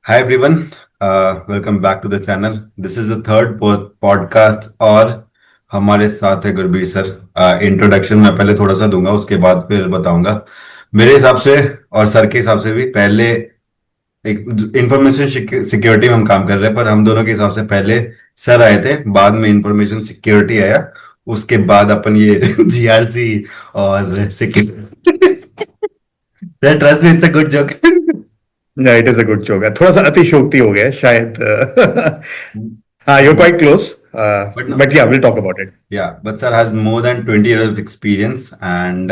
Hi everyone, welcome back to the channel. This is the third podcast और हमारे साथ है गुरबीर सर। इंट्रोडक्शन मैं पहले थोड़ा सा दूंगा, उसके बाद फिर बताऊंगा। मेरे हिसाब से और सर के हिसाब से भी पहले एक इंफॉर्मेशन सिक्योरिटी में हम काम कर रहे हैं, पर हम दोनों के हिसाब से पहले सर आए थे, बाद में इंफॉर्मेशन सिक्योरिटी आया, उसके बाद अपन ये जीआरसी और security. Trust me, it's a good joke. It is a good joke है, थोड़ा सा अतिशोक्ति हो गया है शायद। हाँ, you're quite close, but but yeah, we'll talk about it. Yeah, but sir has more than 20 years of experience and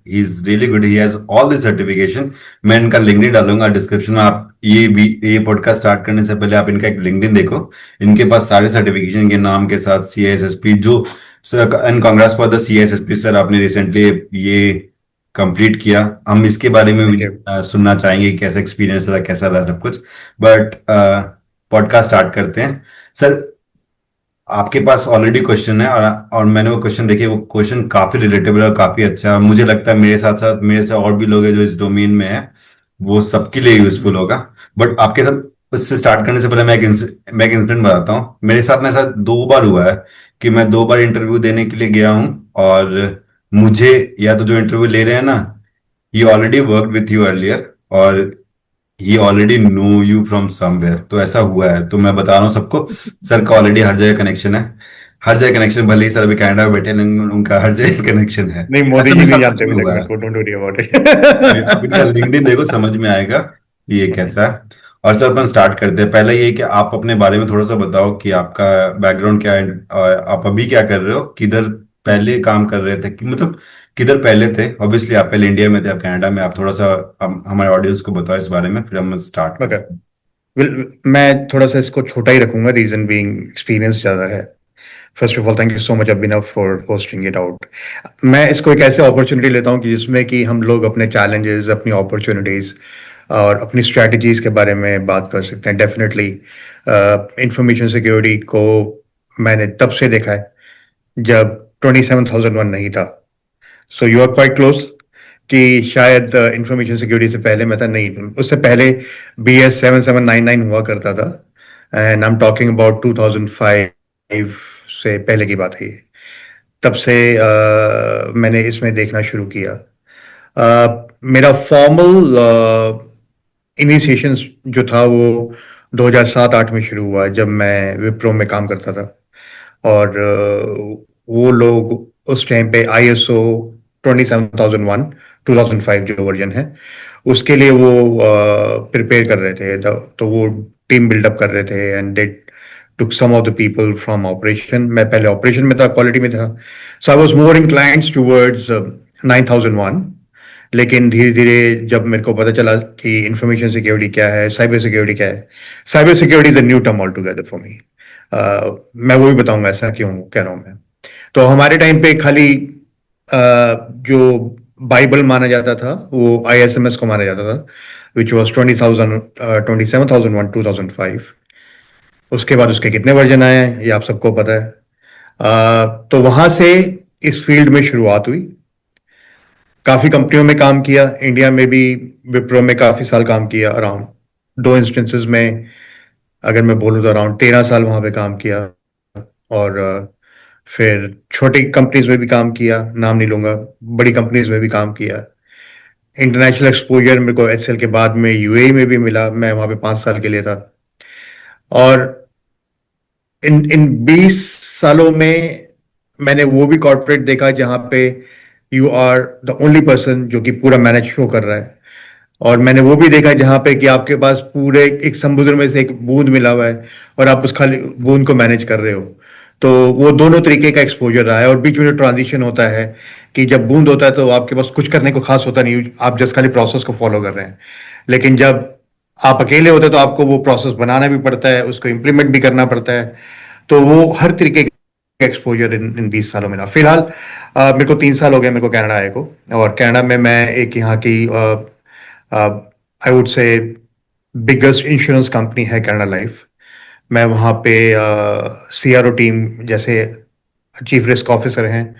he's really good. He has all the certification. मैं इनका लिंक्डइन डालूंगा डिस्क्रिप्शन में। आप ये पॉडकास्ट स्टार्ट करने से पहले आप इनका एक लिंक्डइन देखो। इनके पास सारे सर्टिफिकेशन के नाम के साथ सीआईएसएसपी जो sir, and congress for the CISSP sir, आपने रिसेंटली ये कंप्लीट किया। हम इसके बारे में भी Thank you. सुनना चाहेंगे, कैसा एक्सपीरियंस रहा, कैसा रहा सब कुछ। बट पॉडकास्ट स्टार्ट करते हैं सर। आपके पास ऑलरेडी क्वेश्चन है और मैंने वो क्वेश्चन देखे, वो क्वेश्चन काफी रिलेटेबल और काफी अच्छा है। मुझे लगता है मेरे साथ साथ मेरे से और भी लोग हैं जो इस डोमेन में है, वो सबके लिए यूजफुल होगा। बट आपके सब उससे स्टार्ट करने से पहले मैं एक इंसिडेंट बताता हूँ। मेरे साथ में ऐसा 2 बार हुआ है कि मैं 2 बार इंटरव्यू देने के लिए गया हूँ, और मुझे या तो जो इंटरव्यू ले रहे हैं ना, he already work with you earlier, और ये already know you from somewhere. तो ऐसा हुआ है, तो मैं बता रहा हूँ सबको। सर का ऑलरेडी हर जगह कनेक्शन है, हर जगह कनेक्शन। भले ही सर अभी कनाडा में बैठे हैं, लेकिन उनका हर जगह कनेक्शन है। नहीं, मोदी ऐसा जी मेरे नहीं साथ सच जानते में अभी तक हुआ मेरे है। को, डोंट वरी अबाउट आप इनका लिंक्डइन इट। देखो, समझ में आएगा कि ये कैसा है। और सर अपन स्टार्ट करते हैं। पहले ये कि आप अपने बारे में थोड़ा सा बताओ कि आपका बैकग्राउंड क्या है, और आप अभी क्या कर रहे हो, किधर पहले काम कर रहे थे, कि मतलब किधर पहले थे। ऑब्वियसली आप पहले इंडिया में थे, आप कनाडा में। आप थोड़ा सा हमारे ऑडियंस को बताओ इस बारे में, फिर हम स्टार्ट ओके, करते हैं। मैं थोड़ा सा इसको छोटा ही रखूंगा, रीजन बीइंग एक्सपीरियंस ज्यादा है। First of all, thank you so much Abhinav for hosting it out. मैं इसको एक ऐसे अपॉर्चुनिटी लेता हूँ कि जिसमें कि हम लोग अपने चैलेंजेस, अपनी अपॉर्चुनिटीज और अपनी स्ट्रैटेजीज के बारे में बात कर सकते हैं। डेफिनेटली इंफॉर्मेशन सिक्योरिटी को मैंने तब से देखा है जब 27001 नहीं था। So you are quite close कि शायद इंफॉर्मेशन सिक्योरिटी से पहले मैं था, नहीं उससे पहले BS 7799 हुआ करता था। And I am talking about 2005 से पहले की बात है ये। तब से मैंने इसमें देखना शुरू किया। मेरा फॉर्मल इनिशिएशन जो था वो 2007-8 में शुरू हुआ, जब मैं विप्रो में काम करता था। और वो लोग उस टाइम पे ISO 27001 2005 जो वर्जन है उसके लिए वो प्रिपेयर कर रहे थे। तो वो टीम बिल्डअप कर रहे थे and they took some of the people from operation. मैं पहले ऑपरेशन में था, क्वालिटी में था। So I was more inclined towards 9001। लेकिन धीरे धीरे जब मेरे को पता चला कि इंफॉर्मेशन सिक्योरिटी क्या है, साइबर सिक्योरिटी क्या है, cyber security is a new term all together for me. मैं वो भी बताऊंगा ऐसा क्यों कह रहा हूं मैं। तो हमारे टाइम पे खाली जो बाइबल माना जाता था वो ISMS को माना जाता था, विच वॉज 27,001 उसके बाद उसके कितने वर्जन आए हैं ये आप सबको पता है। तो वहां से इस फील्ड में शुरुआत हुई। काफी कंपनियों में काम किया, इंडिया में भी विप्रो में काफी साल काम किया। अराउंड 2 इंस्टेंसेस में अगर मैं बोलूँ तो अराउंड 13 साल वहां पे काम किया। और फिर छोटी कंपनीज में भी काम किया, नाम नहीं लूंगा, बड़ी कंपनीज में भी काम किया। इंटरनेशनल एक्सपोजर मेरे को HCL के बाद में UAE में भी मिला, मैं वहां पे 5 साल के लिए था। और इन इन 20 सालों में मैंने वो भी कॉर्पोरेट देखा जहां पे you are the only person जो कि पूरा मैनेज शो कर रहा है। और मैंने वो भी देखा जहां पे कि आपके पास पूरे एक समुद्र में से एक बूंद मिला हुआ है और आप उस खाली बूंद को मैनेज कर रहे हो। तो वो दोनों तरीके का एक्सपोजर रहा है। और बीच में जो ट्रांजिशन होता है कि जब बूंद होता है तो आपके पास कुछ करने को खास होता नहीं, आप जस्ट खाली प्रोसेस को फॉलो कर रहे हैं। लेकिन जब आप अकेले होते हैं तो आपको वो प्रोसेस बनाना भी पड़ता है, उसको इम्प्लीमेंट भी करना पड़ता है। तो वो हर तरीके का एक्सपोजर इन 20 सालों में रहा। फिलहाल मेरे को 3 साल हो गए मेरे को कनाडा आए को। और कनाडा में मैं एक यहाँ की आई वुड से बिगेस्ट इंश्योरेंस कंपनी है कनाडा लाइफ। मैं वहाँ पे CRO टीम, जैसे चीफ रिस्क ऑफिसर हैं,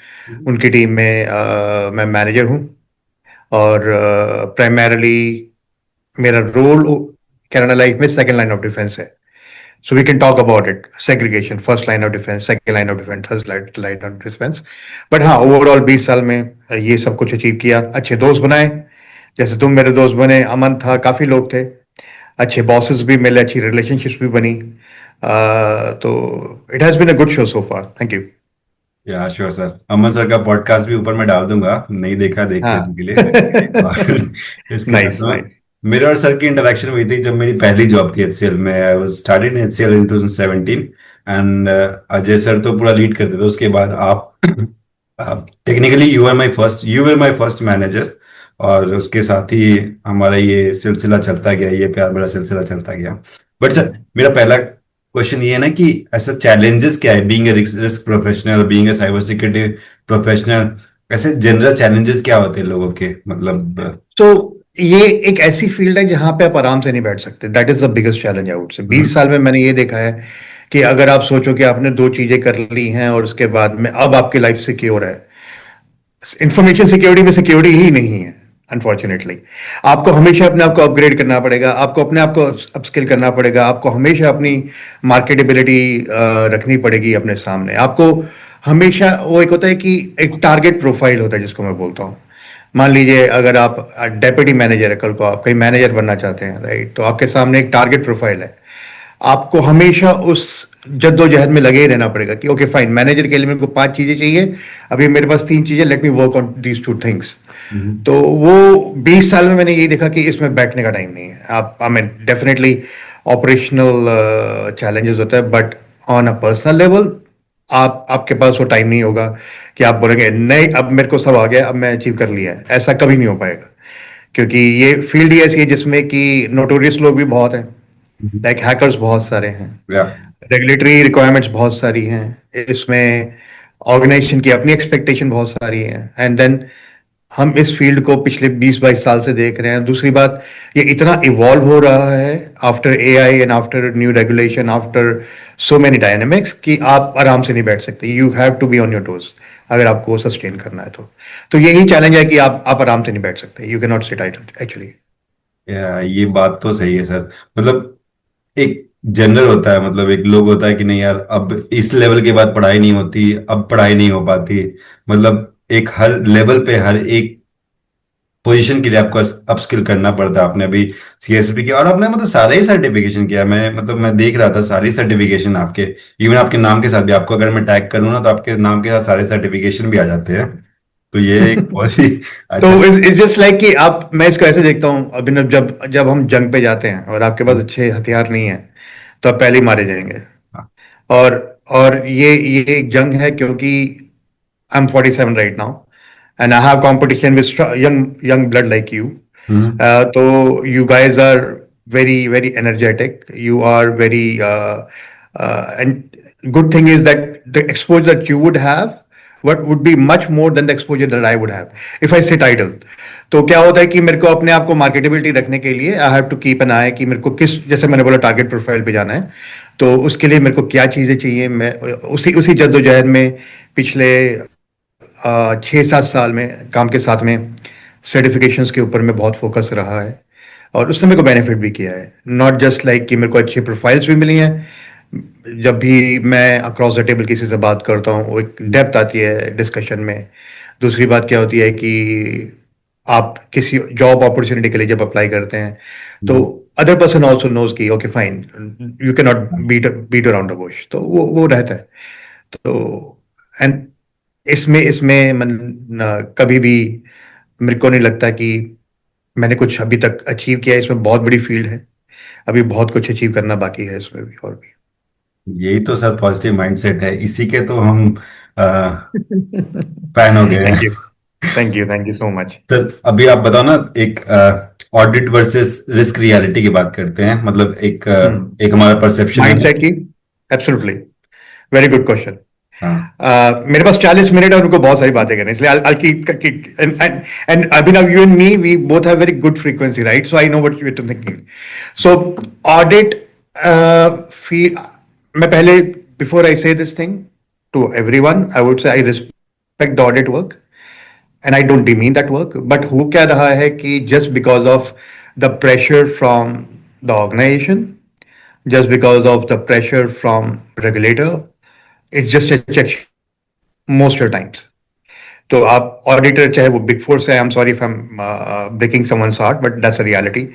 उनकी टीम में मैं मैनेजर हूँ। और प्राइमरली मेरा रोल कैनेडा लाइफ में सेकंड लाइन ऑफ डिफेंस है. So we can talk about it. Segregation, first line of defense, second line of defense, third line of defense. But हाँ, ओवरऑल 20 साल में ये सब कुछ अचीव किया. अच्छे दोस्त बनाए, जैसे तुम मेरे दोस्त बने, अमन था, काफी लोग थे. अच्छे बॉसेस भी मिले, अच्छी रिलेशनशिप्स भी बनी. तो it has been a good show so far. Thank you. Yeah sure sir, Aman sir का पॉडकास्ट भी ऊपर मैं डाल दूंगा, नहीं देखा देख हाँ. लेने के लिए। और इसके साथ नाइस में नाइस. मेरे और सर की इंटरेक्शन हुई थी जब मेरी पहली जॉब थी एचसीएल में. I was started in HCL in 2017 and Ajay sir तो पूरा लीड करते थे. उसके बाद आप technically you were my first manager, और उसके साथ ही हमारा ये सिलसिला चलता गया, ये प्यार भरा सिलसिला चलता गया. बट सर, मेरा पहला क्वेश्चन ये है ना कि ऐसा चैलेंजेस क्या है being a risk professional, being a cyber security professional? ऐसे जनरल चैलेंजेस क्या होते हैं लोगों के, मतलब? तो ये एक ऐसी फील्ड है जहां पे आप आराम से नहीं बैठ सकते. That is the biggest challenge out से. 20 साल में मैंने ये देखा है कि अगर आप सोचो कि आपने दो चीजें कर ली हैं और उसके बाद में अब आपकी लाइफ सिक्योर है, इंफॉर्मेशन सिक्योरिटी में सिक्योरिटी ही नहीं है अनफॉर्चुनेटली. आपको हमेशा अपने आप को अपग्रेड करना पड़ेगा, आपको अपने आप को अपस्किल करना पड़ेगा, आपको हमेशा अपनी मार्केटेबिलिटी रखनी पड़ेगी अपने सामने. आपको हमेशा वो एक होता है कि एक टारगेट प्रोफाइल होता है जिसको मैं बोलता हूँ. मान लीजिए अगर आप डेप्यूटी मैनेजर है, कल को आप कहीं मैनेजर बनना चाहते हैं, राइट, तो आपके सामने एक टारगेट प्रोफाइल है. आपको हमेशा उस जद्दोजहद में लगे ही रहना पड़ेगा कि ओके फाइन, मैनेजर के लिए मेरे को 5 चीजें चाहिए, अभी मेरे पास 3 चीजें, let me work on these 2 things. तो वो 20 साल में मैंने यही देखा कि इसमें बैठने का टाइम नहीं है. आप I mean definitely operational challenges होता है, but on a personal level आपके पास वो टाइम नहीं होगा कि आप बोलेंगे नहीं अब मेरे को सब आ गया, अब मैं अचीव कर लिया है. ऐसा कभी नहीं हो पाएगा, क्योंकि ये फील्ड ही ऐसी है जिसमें कि नोटोरियस लोग भी बहुत हैं, लाइक हैकर्स बहुत सारे हैं, या रेगुलेटरी रिक्वायरमेंट्स बहुत सारी हैं इसमें, ऑर्गेनाइजेशन की अपनी एक्सपेक्टेशन बहुत सारी है. एंड देन हम इस फील्ड को पिछले 20-22 साल से देख रहे हैं. दूसरी बात, ये इतना इवॉल्व हो रहा है after AI and after new regulation, after so many dynamics, कि आप आराम से नहीं बैठ सकते. You have to be on your toes अगर आपको वो सस्टेन करना है. तो यही चैलेंज है कि आप आराम से नहीं बैठ सकते. You can not sit idle actually. ये बात तो सही है सर. मतलब एक जनरल होता है, मतलब एक लोग होता है कि नहीं यार, अब इस लेवल के बाद पढ़ाई नहीं होती, अब पढ़ाई नहीं हो पाती. मतलब एक हर लेवल पे हर एक पोजीशन के लिए आपको अपस्किल करना पड़ता है. आपने अभी सीएसपी किया और आपने मतलब सारे ही सर्टिफिकेशन किया. मैं देख रहा था सारी सर्टिफिकेशन आपके, इवन आपके नाम के साथ भी. आपको अगर मैं टैग करूँ ना तो आपके नाम के साथ सारे सर्टिफिकेशन भी आ जाते हैं. तो ये एक बहुत ही तो अच्छा. इट्स जस्ट लाइक कि आप, मैं इसको ऐसे देखता हूँ अभिनव, जब जब हम जंग पे जाते हैं और आपके पास अच्छे हथियार नहीं है तो आप पहले ही मारे जाएंगे. हाँ. और ये एक जंग है क्योंकि I am 47 right now and I have competition with young blood like you. Hmm. तो you guys are very very energetic, you are very and good thing is that the exposure that you would have what would be much more than the exposure that I would have if I sit idle. तो क्या होता है कि मेरे को अपने आप को मार्केटेबिलिटी रखने के लिए I have to keep an eye कि मेरे को किस, जैसे मैंने बोला, टारगेट प्रोफाइल पे जाना है. तो उसके लिए मेरे को क्या चीज़ें चाहिए, मैं उसी जद्दोजहद में पिछले 6-7 साल में काम के साथ में सर्टिफिकेशंस के ऊपर में बहुत फोकस रहा है. और उसने मेरे को बेनिफिट भी किया है. नॉट जस्ट लाइक कि मेरे को अच्छी प्रोफाइल्स भी मिली हैं. जब भी मैं अक्रॉस द टेबल किसी से बात करता हूँ वो एक डेप्थ आती है डिस्कशन में. दूसरी बात क्या होती है कि आप किसी जॉब अपॉर्चुनिटी के लिए जब अप्लाई करते हैं तो अदर पर्सन ऑल्सो नोज की okay fine, you can not beat around the bush. तो वो रहता है. तो एंड इसमें कभी भी मेरे को नहीं लगता कि मैंने कुछ अभी तक अचीव किया है. इसमें बहुत बड़ी फील्ड है, अभी बहुत कुछ अचीव करना बाकी है इसमें भी और भी. यही तो सर पॉजिटिव माइंडसेट है, इसी के तो हम फैन हो गए थैंक हैं. You. Thank you so much. Sir अभी आप बताओ ना, एक ऑडिट वर्सेस रिस्क रियलिटी की बात करते हैं. मतलब एक हमारा परसेप्शन है. माइंडसेट की, एब्सोल्युटली वेरी गुड क्वेश्चन. हाँ. मेरे पास 40 मिनट है, उनको बहुत सारी बातें करनी, इसलिए I'll keep and Abhinav, you and me, we both have very good frequency, right? So I know what you're thinking. So audit feel, मैं पहले, before I say this thing to everyone, I would say I respect the audit work and I don't demean that work. But हो क्या रहा है कि just because of the pressure from the organization, just because of the pressure from regulator. It's just a check most of the times. तो आप auditor चाहे वो big four से, I am sorry if I am breaking someone's heart, but that's a reality.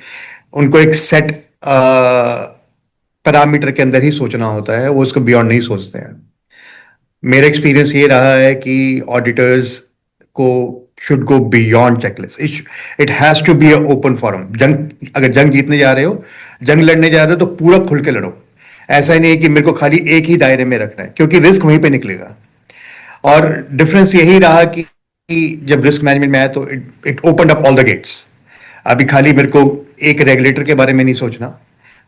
उनको एक set parameter के अंदर ही सोचना होता है, वो उसको बियॉन्ड नहीं सोचते हैं. मेरा एक्सपीरियंस ये रहा है कि ऑडिटर्स को should go beyond checklist. It has to be a open forum. अगर जंग जीतने जा रहे हो, जंग लड़ने जा रहे हो, तो पूरा खुल के लड़ो. ऐसा ही नहीं है कि मेरे को खाली एक ही दायरे में रखना है, क्योंकि रिस्क वहीं पे निकलेगा. और डिफरेंस यही रहा कि जब रिस्क मैनेजमेंट में आया तो it open up all the gates. अभी खाली मेरे को एक रेगुलेटर के बारे में नहीं सोचना,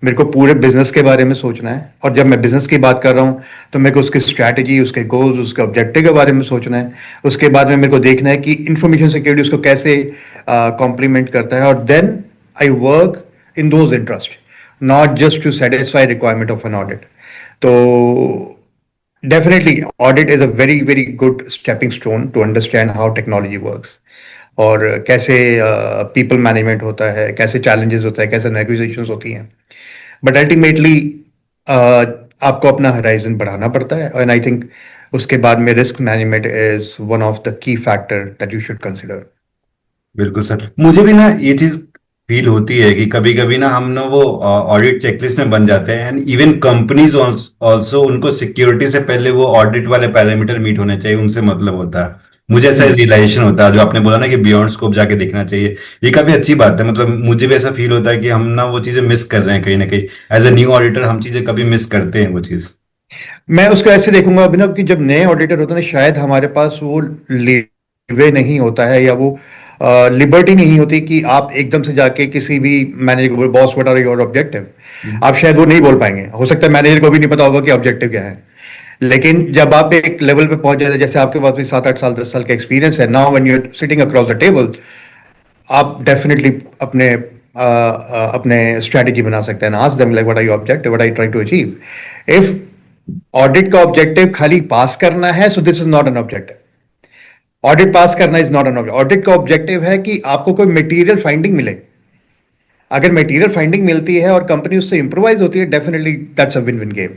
मेरे को पूरे बिजनेस के बारे में सोचना है. और जब मैं बिजनेस की बात कर रहा हूं तो मेरे को उसकी स्ट्रैटेजी, उसके गोल्स, उसके ऑब्जेक्टिव के बारे में सोचना है. उसके बाद में मेरे को देखना है कि इंफॉर्मेशन सिक्योरिटी उसको कैसे कॉम्प्लीमेंट करता है. और then I work in those interest, not just to satisfy requirement of an audit. तो definitely audit is a very very good stepping stone to understand how technology works. और कैसे people management होता है, कैसे challenges होता है, कैसे negotiations होती हैं. बट अल्टीमेटली आपको अपना हराइजन बढ़ाना पड़ता है. एंड आई थिंक उसके बाद में risk management is one of the key factor that you should consider. बिल्कुल सर, मुझे भी ना ये चीज फील होती है कि कभी कभी ना हम ना वो ऑडिट चेकलिस्ट में बन जाते हैं. एंड इवन कंपनीज ऑल्सो, उनको सिक्योरिटी से पहले वो ऑडिट वाले पैरामीटर मीट होने चाहिए, उनसे मतलब होता है. मुझे ऐसा रियलाइजेशन होता है, जो आपने बोला ना कि बियॉन्ड स्कोप जाके देखना चाहिए, ये काफी अच्छी बात है. मतलब मुझे भी ऐसा फील होता है कि हम ना वो चीजें मिस कर रहे हैं कहीं ना कहीं. एज ए न्यू ऑडिटर हम चीजें कभी मिस करते हैं वो चीज. मैं उसको ऐसे देखूंगा अभिनव कि जब नए ऑडिटर होते हैं, शायद हमारे पास वो लीवे नहीं होता है, या वो लिबर्टी नहीं होती कि आप एकदम से जाके किसी भी मैनेजर को बोलो, boss what are your objective. आप शायद वो नहीं बोल पाएंगे. हो सकता है मैनेजर को भी नहीं पता होगा कि ऑब्जेक्टिव क्या है. लेकिन जब आप एक लेवल पे पहुंच जाते हैं, जैसे आपके पास भी 7-8 साल 10 साल का एक्सपीरियंस है, now when you are sitting across the table, आप डेफिनेटली अपने स्ट्रेटेजी बना सकते हैं. Ask them like what are your objective, what are you trying to achieve. If audit का ऑब्जेक्टिव खाली पास करना है, so this is not an objective. Audit pass करना is not an objective. Audit का objective है कि आपको कोई मटेरियल फाइंडिंग मिले. अगर मटेरियल फाइंडिंग मिलती है और कंपनी उससे इंप्रोवाइज होती है, definitely that's a win win game.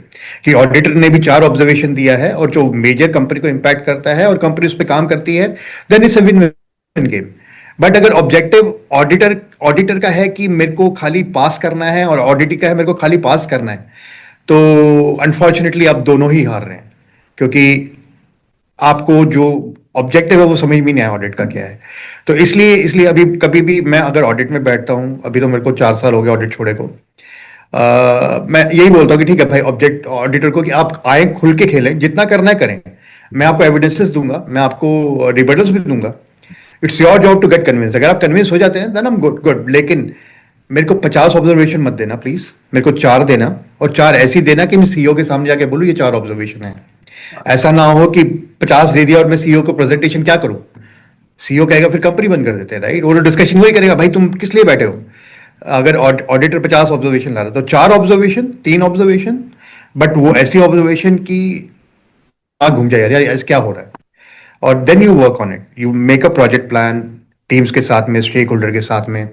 कि ऑडिटर ने भी 4 ऑब्जर्वेशन दिया है और जो मेजर कंपनी को इंपैक्ट करता है और कंपनी उस पर काम करती है, then it's a win win game. But अगर ऑब्जेक्टिव ऑडिटर का है कि मेरे को खाली पास करना है और ऑडिटर का है मेरे को खाली पास करना है, तो अनफॉर्चुनेटली आप दोनों ही हार रहे हैं. क्योंकि आपको जो ऑब्जेक्टिव है वो समझ में नहीं आया ऑडिट का क्या है. तो इसलिए अभी कभी भी मैं अगर ऑडिट में बैठता हूं, अभी तो मेरे को 4 साल हो गए ऑडिट छोड़े को, मैं यही बोलता हूं कि ठीक है भाई, ऑडिटर को कि आप आए खुल के खेलें, जितना करना है करें. मैं आपको एविडेंसेस दूंगा, मैं आपको रिबटल्स भी दूंगा. It's your job to get convince. अगर आप कन्विंस हो जाते हैं देन हम गुड गुड. लेकिन मेरे को 50 ऑब्जर्वेशन मत देना प्लीज. मेरे को 4 देना, और 4 ऐसी देना कि मैं सीईओ के सामने जाके बोलूं ये 4 ऑब्जर्वेशन है. ऐसा ना हो कि 50 दे दिया और मैं सीईओ को प्रेजेंटेशन क्या करूं. सीईओ कहेगा फिर कंपनी बंद कर देते हैं, राइट. वो डिस्कशन वही करेगा, भाई तुम किस लिए बैठे हो. अगर ऑडिटर 50 ऑब्जर्वेशन ला रहा है तो 4 ऑब्जर्वेशन, 3 ऑब्जर्वेशन, बट वो ऐसी ऑब्जर्वेशन की आग घूम जाए, यार क्या हो रहा है. और then you work on it, you make a project plan teams के साथ में, स्टेक होल्डर के साथ में.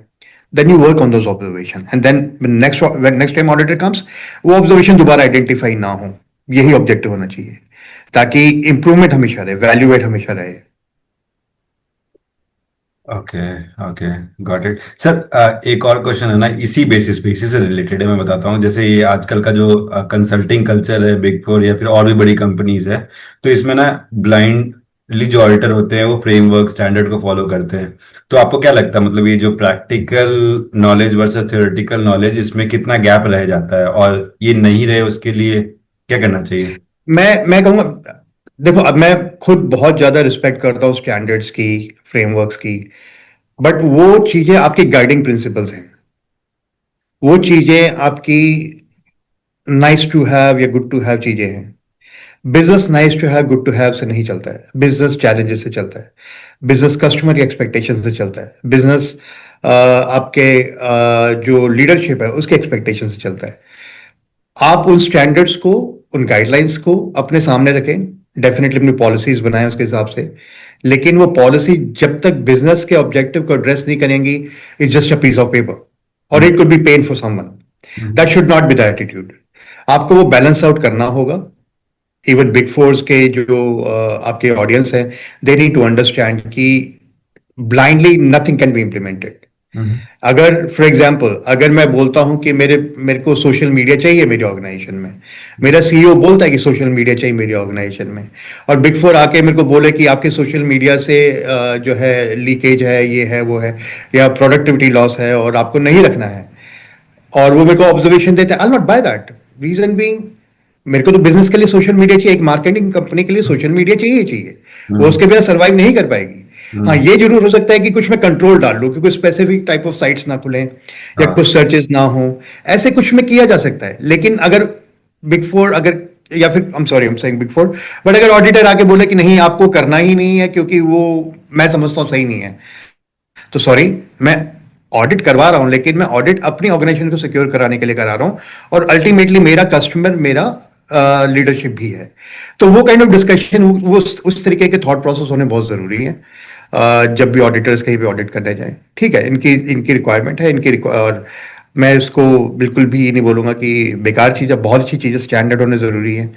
Then you work on those observation and then next time auditor comes, वो ऑब्जर्वेशन दोबारा आइडेंटिफाई ना हो. यही ऑब्जेक्टिव होना चाहिए, ताकि इंप्रूवमेंट हमेशा रहे, वैल्यू एड हमेशा रहे. Okay, okay, got it sir. एक और क्वेश्चन है ना, इसी से रिलेटेड है. मैं बताता हूँ, जैसे ये आजकल का जो कंसल्टिंग कल्चर है, बिग फोर या फिर और भी बड़ी कंपनीज है, तो इसमें ना ब्लाइंडली जो ऑडिटर होते हैं वो फ्रेमवर्क स्टैंडर्ड को फॉलो करते हैं. तो आपको क्या लगता है, मतलब ये जो practical knowledge versus theoretical knowledge, इसमें कितना गैप रह जाता है, और ये नहीं रहे उसके लिए क्या करना चाहिए? मैं कहूंगा, देखो अब मैं खुद बहुत ज्यादा रिस्पेक्ट करता हूँ स्टैंडर्ड्स की, फ्रेमवर्क्स की, बट वो चीजें आपकी गाइडिंग प्रिंसिपल्स हैं. वो चीजें आपकी नाइस टू हैव या गुड टू हैव चीजें हैं. Business nice to have good to have से नहीं चलता है. बिजनेस चैलेंजेस से चलता है. बिजनेस कस्टमर की एक्सपेक्टेशन से चलता है. बिजनेस आपके जो लीडरशिप है उसके एक्सपेक्टेशन से चलता है. आप उन स्टैंडर्ड्स को, उन गाइडलाइंस को अपने सामने रखें. डेफिनेटली अपनी पॉलिसीज बनाएं उसके हिसाब से. लेकिन वो पॉलिसी जब तक बिजनेस के ऑब्जेक्टिव को एड्रेस नहीं करेंगी, it's just a piece of paper, और it could be pain for someone. That should not be the attitude. आपको वो बैलेंस आउट करना होगा। इवन बिग फोर्स के जो आपके ऑडियंस है, दे नीड टू अंडरस्टैंड कि blindly nothing can be implemented. अगर फॉर एग्जाम्पल अगर मैं बोलता हूं कि मेरे मेरे को सोशल मीडिया चाहिए मेरी ऑर्गेनाइजेशन में, मेरा सीईओ बोलता है कि सोशल मीडिया चाहिए मेरी ऑर्गेनाइजेशन में, और बिग फोर आके मेरे को बोले कि आपके सोशल मीडिया से जो है लीकेज है, ये है वो है, या प्रोडक्टिविटी लॉस है और आपको नहीं रखना है, और वो मेरे को ऑब्जर्वेशन देते हैं, I not buy that. Reason being, मेरे को तो बिजनेस के लिए सोशल मीडिया चाहिए, एक मार्केटिंग कंपनी के लिए सोशल मीडिया चाहिए ही चाहिए। वो उसके बिना सर्वाइव नहीं कर पाएगी। हाँ, ये जरूर हो सकता है कि कुछ मैं कंट्रोल डाल लूं कि कुछ स्पेसिफिक टाइप ऑफ साइट्स ना खुलें या हाँ। कुछ सर्चेस ना हो, ऐसे कुछ में किया जा सकता है। लेकिन अगर बिग फोर अगर, या फिर आई am sorry I am saying big four, but अगर ऑडिटर आके बोले कि नहीं आपको करना ही नहीं है क्योंकि वो मैं समझता हूँ सही नहीं है, तो सॉरी, मैं ऑडिट करवा रहा हूं लेकिन मैं ऑडिट अपनी ऑर्गेनाइजेशन को सिक्योर कराने के लिए करा रहा हूं, और अल्टीमेटली मेरा कस्टमर मेरा लीडरशिप भी है। तो वो काइंड ऑफ डिस्कशन, वो उस तरीके के थॉट प्रोसेस होने बहुत जरूरी है जब भी ऑडिटर्स कहीं भी ऑडिट करने जाए। ठीक है, इनकी इनकी रिक्वायरमेंट है, और मैं इसको बिल्कुल भी नहीं बोलूंगा कि बेकार चीज़ है, बहुत अच्छी चीज़ है, स्टैंडर्ड होने जरूरी है।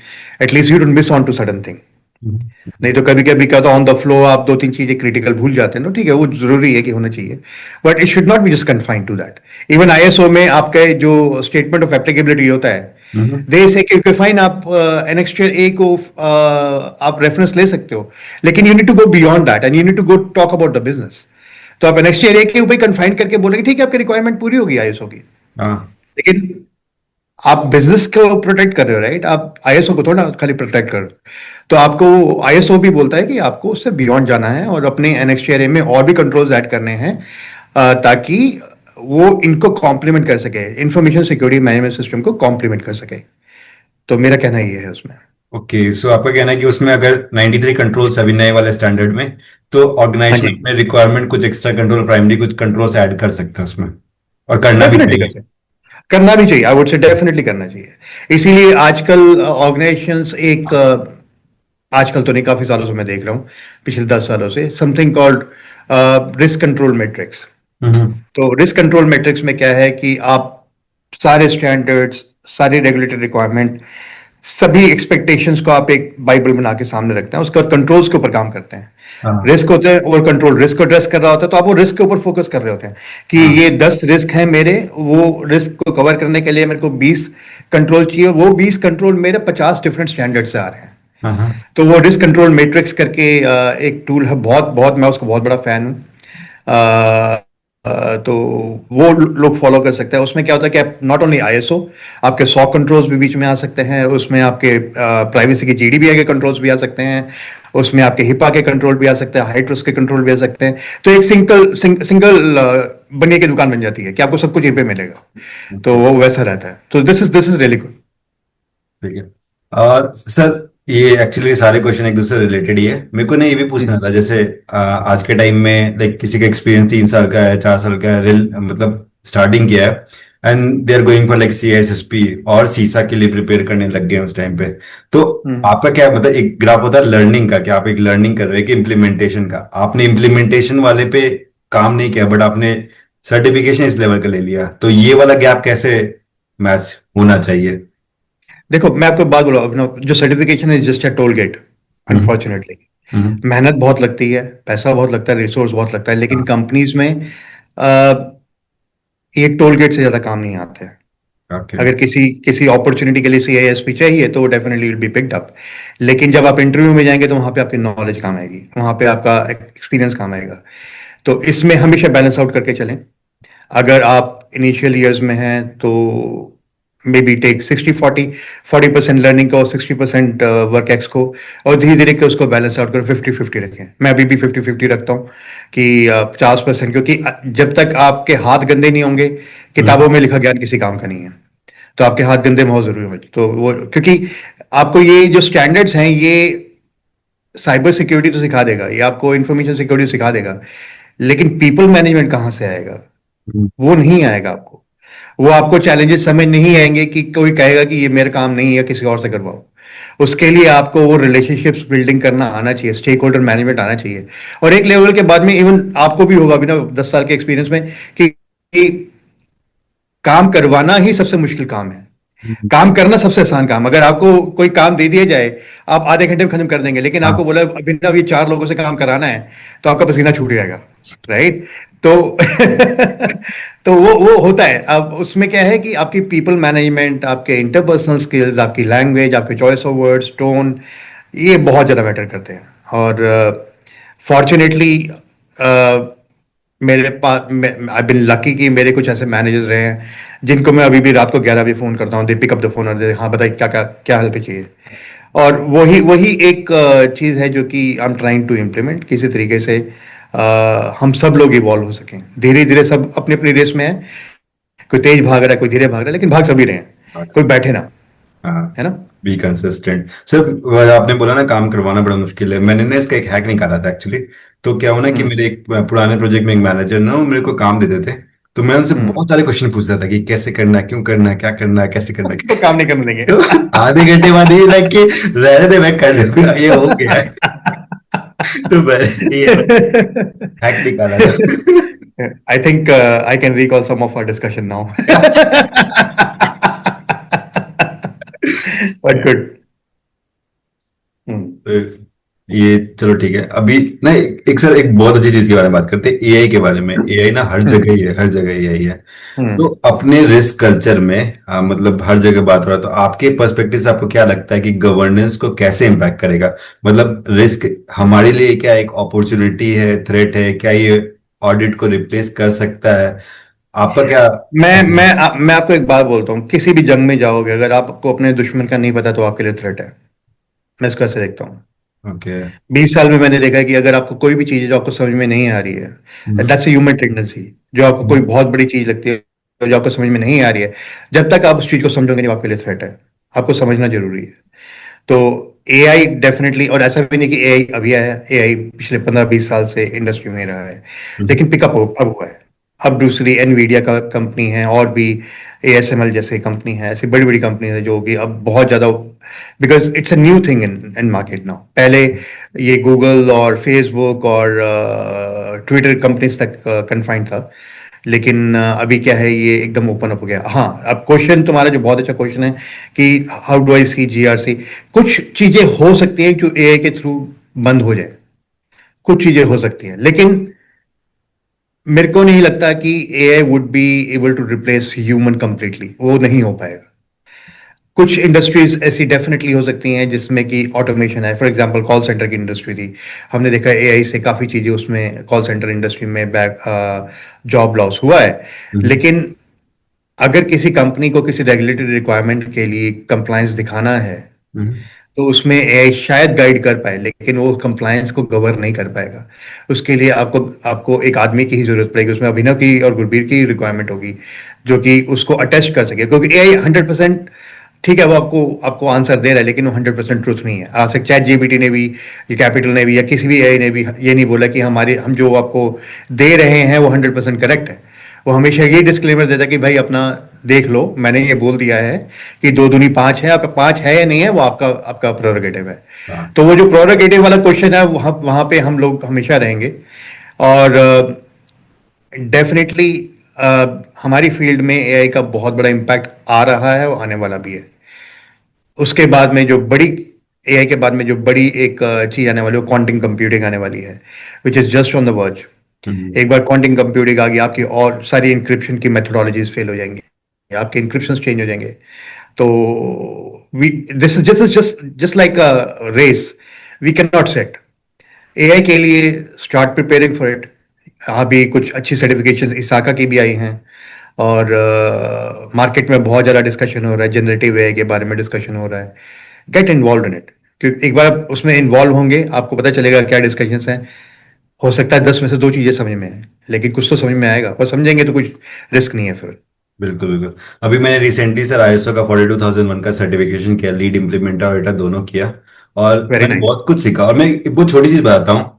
At least you don't miss on to sudden thing. नहीं तो कभी कभी क्या, तो ऑन द फ्लो आप दो तीन चीजें क्रिटिकल भूल जाते हैं, तो ठीक है, वो जरूरी है कि होना चाहिए, but it should not be just confined to that. Even ISO में आपका जो स्टेटमेंट ऑफ एप्लीकेबिलिटी होता है, दे से कि फाइन आप एनेक्स्चर ए को आप रेफरेंस ले सकते हो, लेकिन you need to go beyond that and you need to go talk about the business. तो आप एनेक्स्चर ए के ऊपर कन्फाइन करके बोलेंगे ठीक है आपकी रिक्वायरमेंट पूरी होगी आईएसओ की, हाँ। लेकिन आप बिजनेस को प्रोटेक्ट कर रहे हो, राइट? आप आईएसओ को थोड़ा खाली प्रोटेक्ट कर रहे हो। तो आपको आईएसओ भी बोलता है कि आपको उससे बियॉन्ड जाना है और अपने एनएक्सटीआरए में और भी कंट्रोल्स ऐड करने हैं, ताकि वो इनको कॉम्प्लीमेंट कर सके, इंफॉर्मेशन सिक्योरिटी मैनेजमेंट सिस्टम को कॉम्प्लीमेंट कर सके। तो मेरा कहना ये है उसमें। ओके, सो आपका कहना है कि उसमें अगर 93 कंट्रोल्स अभी नए वाले स्टैंडर्ड में, तो हाँ ऑर्गेनाइजेशन जी, में रिक्वायरमेंट कुछ एक्स्ट्रा कंट्रोल, प्राइमरी कुछ कंट्रोल्स ऐड कर सकते हैं उसमें, और करना भी डेफिनेटली कर चाहिए। सकते, करना भी चाहिए, आई वुड से डेफिनेटली करना चाहिए। इसीलिए आजकल ऑर्गेनाइजेशंस एक आजकल तो नहीं, काफी सालों से मैं देख रहा हूँ, पिछले 10 सालों से, something called risk control matrix. Hmm. तो रिस्क कंट्रोल मैट्रिक्स में क्या है कि आप सारे स्टैंडर्ड्स, सारी रेगुलेटरी रिक्वायरमेंट, सभी एक्सपेक्टेशंस को आप एक बाइबल बना के सामने रखते हैं, उसके बाद कंट्रोल्स के ऊपर काम करते हैं। हाँ। रिस्क होते हैं और कंट्रोल, रिस्क को एड्रेस कर रहा होता है तो आप वो रिस्क के ऊपर फोकस कर रहे होते हैं कि हाँ। ये 10 रिस्क हैं मेरे, वो रिस्क को कवर करने के लिए मेरे को 20 कंट्रोल चाहिए, वो 20 कंट्रोल मेरे 50 डिफरेंट स्टैंडर्ड से आ रहे हैं। हाँ। हाँ। तो वो रिस्क कंट्रोल मैट्रिक्स करके एक टूल है, बहुत बहुत मैं उसका बहुत बड़ा फैन हूँ। तो वो लोग फॉलो कर सकते हैं। उसमें क्या होता है कि आप नॉट ओनली आईएसओ, आपके 100 कंट्रोल्स भी बीच में आ सकते हैं, उसमें आपके प्राइवेसी के जीडीपीआई के कंट्रोल्स भी आ सकते हैं, उसमें आपके हिपा के कंट्रोल भी आ सकते हैं, हाइट्रस के कंट्रोल भी आ सकते हैं। तो एक सिंगल बनिए की दुकान बन जाती है कि आपको सब कुछ यहीं पे मिलेगा। तो वो वैसा रहता है। तो दिस इज रियली गुड। ठीक है। और सर, ये एक्चुअली सारे क्वेश्चन एक दूसरे रिलेटेड ही है। मेरे को ना ये भी पूछना था, जैसे आज के टाइम में लाइक किसी का एक्सपीरियंस 3 साल का है, 4 साल का है, मतलब स्टार्टिंग किया है, and they are going for like CISSP और सीसा के लिए प्रिपेयर करने लग गए हैं उस टाइम पे। तो आपका क्या मतलब, एक ग्राफ होता है लर्निंग का, क्या आप एक लर्निंग कर रहे हैं कि इम्प्लीमेंटेशन का? आपने इम्प्लीमेंटेशन वाले पे काम नहीं किया, बट आपने सर्टिफिकेशन इस लेवल का ले लिया, तो ये वाला गैप कैसे मैच होना चाहिए? देखो मैं आपको बात बोला, अपना जो सर्टिफिकेशन है just a toll gate, hmm. Unfortunately. Hmm. मेहनत बहुत लगती है, पैसा बहुत लगता है, रिसोर्स बहुत लगता है, लेकिन कंपनीज में ये टोल गेट से ज्यादा काम नहीं आते हैं। ओके। अगर किसी किसी अपॉर्चुनिटी के लिए सीआईएसपी चाहिए तो definitely will be picked up, लेकिन जब आप इंटरव्यू में जाएंगे तो वहां पे आपकी नॉलेज काम आएगी, वहां पे आपका एक्सपीरियंस काम आएगा। तो इसमें हमेशा बैलेंस आउट करके चलें। अगर आप इनिशियल ईयर्स में हैं तो मे बी टेक 60-40, 40% लर्निंग को, 60% वर्क एक्स को, और धीरे धीरे के उसको बैलेंस आउट कर 50-50 रखें। मैं अभी भी 50-50 रखता हूँ कि 50%, क्योंकि जब तक आपके हाथ गंदे नहीं होंगे, किताबों में लिखा ज्ञान किसी काम का नहीं है। तो आपके हाथ गंदे बहुत जरूरी होंगे, तो वो, क्योंकि आपको ये जो स्टैंडर्ड्स हैं ये साइबर सिक्योरिटी तो सिखा देगा, ये आपको इंफॉर्मेशन सिक्योरिटी सिखा देगा, लेकिन पीपल मैनेजमेंट कहाँ से आएगा? वो नहीं आएगा आपको। वो आपको चैलेंजेस समझ नहीं आएंगे कि कोई कहेगा कि ये मेरा काम नहीं है, किसी और से करवाओ। उसके लिए आपको वो रिलेशनशिप्स बिल्डिंग करना आना चाहिए, स्टेक होल्डर मैनेजमेंट आना चाहिए। और एक लेवल के बाद में इवन आपको भी होगा, बिना 10 साल के एक्सपीरियंस में, कि काम करवाना ही सबसे मुश्किल काम है। हम्म, काम करना सबसे आसान काम। अगर आपको कोई काम दे दिया जाए, आप आधे घंटे में खत्म कर देंगे, लेकिन आपको हाँ बोला अभिनव ये 4 लोगों से काम कराना है, तो आपका पसीना छूट जाएगा। राइट। तो तो वो होता है। अब उसमें क्या है कि आपकी पीपल मैनेजमेंट, आपके इंटरपर्सनल स्किल्स, आपकी लैंग्वेज, आपके चॉइस ऑफ वर्ड्स, टोन, ये बहुत ज़्यादा मैटर करते हैं। और फॉर्चुनेटली मेरे पास, आई बिन लकी कि मेरे कुछ ऐसे मैनेजर्स रहे हैं जिनको मैं अभी भी रात को 11 बजे फ़ोन करता हूँ। दे पिक अप द फोन और दे, हाँ बताइए क्या क्या क्या हेल्प चाहिए। और वही वही एक चीज़ है जो कि I am trying to implement किसी तरीके से। हम सब लोग इवॉल्व हो सकें धीरे धीरे। सब अपनी अपनी रेस में है, कोई तेज भाग रहा है, कोई धीरे भाग रहा है, लेकिन भाग सभी रहे हैं। कोई बैठे ना, हाँ। है ना। Be consistent sir. आपने बोला ना काम करवाना बड़ा मुश्किल है, मैंने ना इसका एक हैक निकाला था एक्चुअली। तो क्या हुआ ना कि हम्म। मेरे एक पुराने प्रोजेक्ट में एक मैनेजर ना, वो मेरे को काम देते थे। तो मैं उनसे हम्म। बहुत सारे क्वेश्चन पूछता था कि कैसे करना है, क्यों करना है, क्या करना है, कैसे करना तो है। काम नहीं करने देंगे। तो आधे घंटे बाद ये लाइक कि रहने दे, मैं कर लूंगा, ये हो गया है। तो मैंने ये हैक निकाला था। I think I can recall some of our discussion now. But good. Hmm. तो ये चलो ठीक है। अभी ना एक सर एक बहुत अच्छी चीज के बारे में बात करते हैं, एआई के बारे में। एआई ना हर जगह ही Hmm. है, हर जगह एआई है। तो Hmm. अपने रिस्क कल्चर में मतलब हर जगह बात हो रहा है, तो आपके पर्सपेक्टिव से आपको क्या लगता है कि गवर्नेंस को कैसे इम्पैक्ट करेगा? मतलब रिस्क हमारे लिए क्या एक अपॉर्चुनिटी है, थ्रेट है? क्या ये ऑडिट को रिप्लेस कर सकता है? आपका क्या? मैं आपको एक बात बोलता हूँ, किसी भी जंग में जाओगे, अगर आपको अपने दुश्मन का नहीं पता तो आपके लिए थ्रेट है। मैं इसको ऐसे देखता हूँ। ओके। 20 साल में मैंने देखा है कि अगर आपको कोई भी चीज़ है जो आपको समझ में नहीं आ रही है, हम्म, दैट्स ए ह्यूमन टेंडेंसी। जो आपको कोई बहुत बड़ी चीज़ लगती है, जो आपको समझ में नहीं आ रही है, जब तक आप उस चीज़ को समझोगे नहीं, वो आपके लिए थ्रेट है। आपको समझना जरूरी है। तो एआई डेफिनेटली, और ऐसा भी नहीं कि एआई अभी आया है, एआई पिछले 15-20 साल से इंडस्ट्री में रहा है, हम्म, लेकिन पिकअप अब हुआ है। अब दूसरी एनवीडिया का कंपनी है, और भी एएसएमएल जैसे कंपनी है, ऐसी बड़ी बड़ी कंपनी है जो कि अब बहुत ज़्यादा, because it's a new thing in in market now. पहले ये गूगल और फेसबुक और ट्विटर कंपनीज तक कन्फाइंड था, लेकिन अभी क्या है, ये एकदम ओपन अप हो गया। हाँ, अब क्वेश्चन तुम्हारा जो बहुत अच्छा क्वेश्चन है कि how do I see GRC. कुछ चीजें हो सकती हैं जो एआई के थ्रू बंद हो जाए, कुछ चीजें हो सकती हैं, लेकिन मेरे को नहीं लगता कि AI would be able to replace human completely. वो नहीं हो पाएगा। कुछ इंडस्ट्रीज ऐसी डेफिनेटली हो सकती हैं जिसमें कि ऑटोमेशन है। फॉर एग्जांपल कॉल सेंटर की इंडस्ट्री थी, हमने देखा एआई से काफ़ी चीज़ें उसमें कॉल सेंटर इंडस्ट्री में बैक जॉब लॉस हुआ है। हम्म, लेकिन अगर किसी कंपनी को किसी रेगुलेटरी रिक्वायरमेंट के लिए कंप्लायंस दिखाना है, हम्म, तो उसमें एआई शायद गाइड कर पाए, लेकिन वो कंप्लायंस को कवर नहीं कर पाएगा। उसके लिए आपको आपको एक आदमी की ही जरूरत पड़ेगी। उसमें अभिनव की और गुरबीर की रिक्वायरमेंट होगी, जो कि उसको अटेस्ट कर सके, क्योंकि एआई 100%, ठीक है, वो आपको आपको आंसर दे रहा है, लेकिन वो 100% ट्रूथ नहीं है। आज तक चैट जीपीटी ने भी, ये कैपिटल ने भी, या किसी भी एआई ने भी ये नहीं बोला कि हम जो आपको दे रहे हैं वो 100% करेक्ट है। वो हमेशा ये डिस्क्लेमर देता है कि भाई अपना देख लो, मैंने ये बोल दिया है कि 2 दूनी 5 है, आपका 5 है या नहीं है, वो आपका आपका प्रोरोगेटिव है। हाँ, तो वो जो प्रोरोगेटिव वाला क्वेश्चन है, वहां वहां पे हम लोग हमेशा रहेंगे। और डेफिनेटली हमारी फील्ड में एआई का बहुत बड़ा इम्पैक्ट आ रहा है, और आने वाला भी है। उसके बाद में जो बड़ी, एआई के बाद में जो बड़ी एक चीज आने वाली है, वो क्वांटम कंप्यूटिंग आने वाली है, which is just on the verge. Hmm, एक बार क्वांटम कंप्यूटिंग आ गई, आपकी और सारी इंक्रिप्शन की मेथोडोलॉजीज फेल हो जाएंगी, आपके इंक्रिप्शन चेंज हो जाएंगे। तो we this is just like a race, we can not set. AI के लिए स्टार्ट प्रिपेयरिंग फॉर इट। अभी कुछ अच्छी सर्टिफिकेशन इसाका की भी आई हैं, और मार्केट में बहुत ज़्यादा डिस्कशन हो रहा है, जनरेटिव एआई के बारे में डिस्कशन हो रहा है। गेट इन्वॉल्व इन इट, क्योंकि एक बार आप उसमें इन्वॉल्व होंगे, आपको पता चलेगा क्या डिस्कशंस हैं। हो सकता है 10 में से 2 चीज़ें समझ में आए, लेकिन कुछ तो समझ में आएगा, और समझेंगे तो कुछ रिस्क नहीं है फिर। बिल्कुल बिल्कुल। अभी मैंने रिसेंटली सर आईएसओ का 42001 का सर्टिफिकेशन किया, लीड इम्प्लीमेंटर और एडिटर दोनों किया। और वेरी मैंने नाइस। बहुत कुछ सीखा। और मैं एक बहुत छोटी चीज बताता हूँ,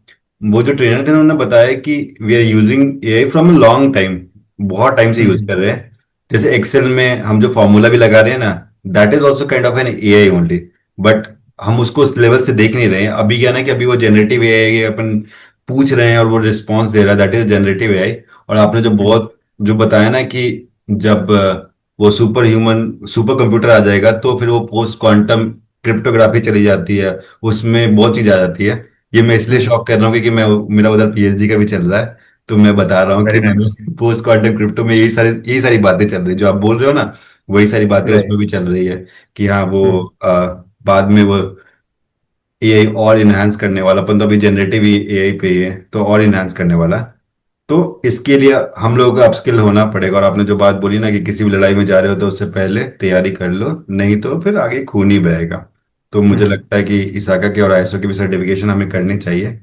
वो जो ट्रेनर थे उन्होंने बताया कि we are using AI from a long time, बहुत टाइम से यूज कर रहे हैं। जैसे एक्सेल में हम जो फॉर्मूला भी लगा रहे हैं ना, that is also kind of an AI only. But हम उसको उस लेवल से देख नहीं रहे हैं। अभी क्या ना कि अभी वो जनरेटिव एआई अपन पूछ रहे हैं और वो रिस्पॉन्स दे रहा है, दैट इज जनरेटिव एआई। और आपने जो बहुत जो बताया ना कि जब वो सुपर ह्यूमन सुपर कंप्यूटर आ जाएगा तो फिर वो पोस्ट क्वांटम क्रिप्टोग्राफी चली जाती है, उसमें बहुत चीज आ जाती है। ये मैं इसलिए हम्म। शॉक कर रहा हूँ क्योंकि मैं मेरा उधर पीएचडी का भी चल रहा है, तो मैं बता रहा हूँ कि वेरी नाइस। मैंने पोस्ट क्वांटम क्रिप्टो में यही सारी बातें चल रही जो आप बोल रहे हो ना, वही सारी बातें उसमें राइट। भी चल रही है। कि हाँ वो हम्म। बाद में वो एआई और इनहेंस करने वाला, अपन तो अभी जनरेटिव एआई पे ही है, तो और इनहेंस करने वाला। तो इसके लिए हम लोगों को अपस्किल होना पड़ेगा। और आपने जो बात बोली ना कि किसी भी लड़ाई में जा रहे हो तो उससे पहले तैयारी कर लो, नहीं तो फिर आगे खून ही बहेगा। तो मुझे हम्म। लगता है कि इसाका के और आईएसओ की भी सर्टिफिकेशन हमें करनी चाहिए।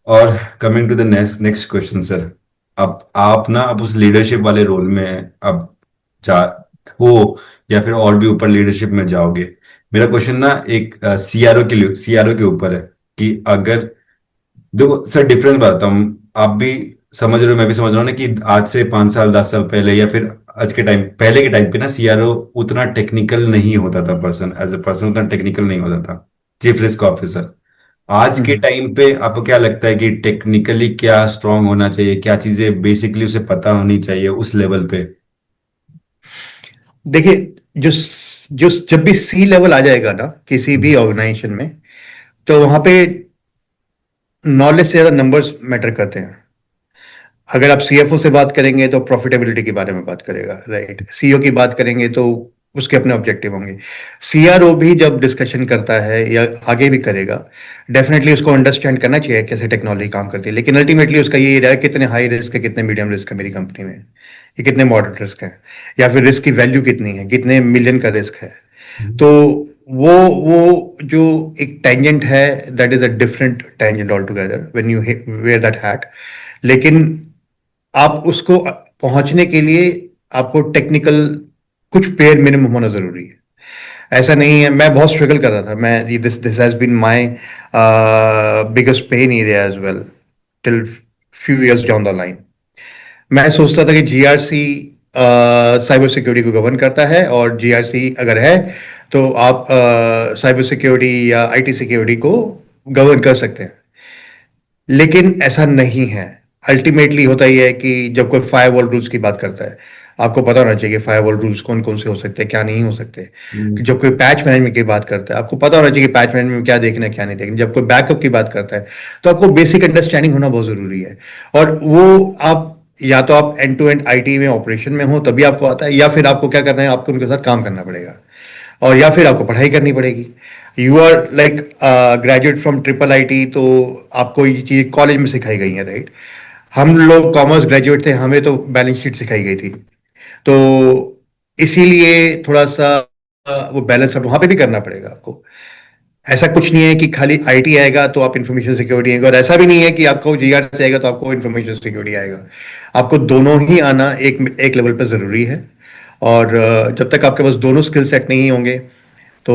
और coming to the next next question sir, अब आप ना अब उस लीडरशिप वाले रोल में अब जा हो, या फिर और भी ऊपर लीडरशिप में जाओगे। मेरा क्वेश्चन ना एक सीआरओ के ऊपर है कि अगर, देखो सर डिफरेंस बताता हूँ, आप भी समझ रहे हो मैं भी समझ रहा हूँ ना कि आज से 5 साल 10 साल पहले या फिर आज के टाइम पहले के टाइम पे ना सीआरओ उतना टेक्निकल नहीं होता था, पर्सन एज ए पर्सन उतना टेक्निकल नहीं होता था, चीफ रिस्क ऑफिसर। आज के हम्म। टाइम पे आपको क्या लगता है कि टेक्निकली क्या स्ट्रांग होना चाहिए, क्या चीजें बेसिकली उसे पता होनी चाहिए उस लेवल पे? देखिए, जो जो जब भी सी लेवल आ जाएगा ना किसी भी हम्म। ऑर्गेनाइजेशन में, तो वहां पे नॉलेज से ज्यादा नंबर्स मैटर करते हैं। अगर आप सीएफओ से बात करेंगे तो प्रॉफिटेबिलिटी के बारे में बात करेगा, राइट। सीईओ की बात करेंगे तो उसके अपने ऑब्जेक्टिव होंगे। सीआरओ भी जब डिस्कशन करता है या आगे भी करेगा, डेफिनेटली उसको अंडरस्टैंड करना चाहिए कैसे टेक्नोलॉजी काम करती है, लेकिन अल्टीमेटली उसका ये रहा है कितने हाई रिस्क है, कितने मीडियम रिस्क है मेरी कंपनी में, ये कितने मॉडरेट रिस्क है, या फिर रिस्क की वैल्यू कितनी है, कितने मिलियन का रिस्क है। तो वो वो जो एक टेंजेंट है, that is a different tangent all together when you wear that hat. लेकिन आप उसको पहुंचने के लिए आपको टेक्निकल कुछ पेयर मिनिमम होना जरूरी है। ऐसा नहीं है, मैं बहुत स्ट्रगल कर रहा था, मैं this this has been my biggest pain area as well till few years down the line. मैं सोचता था कि जीआरसी साइबर सिक्योरिटी को गवर्न करता है, और जीआरसी अगर है तो आप साइबर सिक्योरिटी या आईटी सिक्योरिटी को गवर्न कर सकते हैं। लेकिन ऐसा नहीं है। अल्टीमेटली होता ही है कि जब कोई फायरवॉल रूल्स की बात करता है, आपको पता होना चाहिए कि फायरवॉल रूल्स कौन कौन से हो सकते हैं, क्या नहीं हो सकते। कि हम्म। जब कोई पैच मैनेजमेंट की बात करता है, आपको पता होना चाहिए कि पैच मैनेजमेंट में क्या देखना है क्या नहीं देखना। जब कोई बैकअप की बात करता है, तो आपको बेसिक अंडरस्टैंडिंग होना बहुत जरूरी है। और वो आप या तो आप एंड टू एंड आईटी में ऑपरेशन में हो तभी आपको आता है, या फिर आपको क्या करना है, आपको उनके साथ काम करना पड़ेगा, और या फिर आपको पढ़ाई करनी पड़ेगी। You are like graduate from triple IT, तो आपको ये चीज़ कॉलेज में सिखाई गई है, राइट। हम लोग कॉमर्स ग्रेजुएट थे, हमें तो बैलेंस शीट सिखाई गई थी। तो इसीलिए थोड़ा सा वो बैलेंस अब वहां पे भी करना पड़ेगा आपको। ऐसा कुछ नहीं है कि खाली आईटी आएगा तो आप इंफॉर्मेशन सिक्योरिटी आएगा, और ऐसा भी नहीं है कि आपको जीआर से आएगा तो आपको इंफॉर्मेशन सिक्योरिटी आएगा। आपको दोनों ही आना एक एक लेवल पर जरूरी है। और जब तक आपके पास दोनों स्किल सेट नहीं होंगे, तो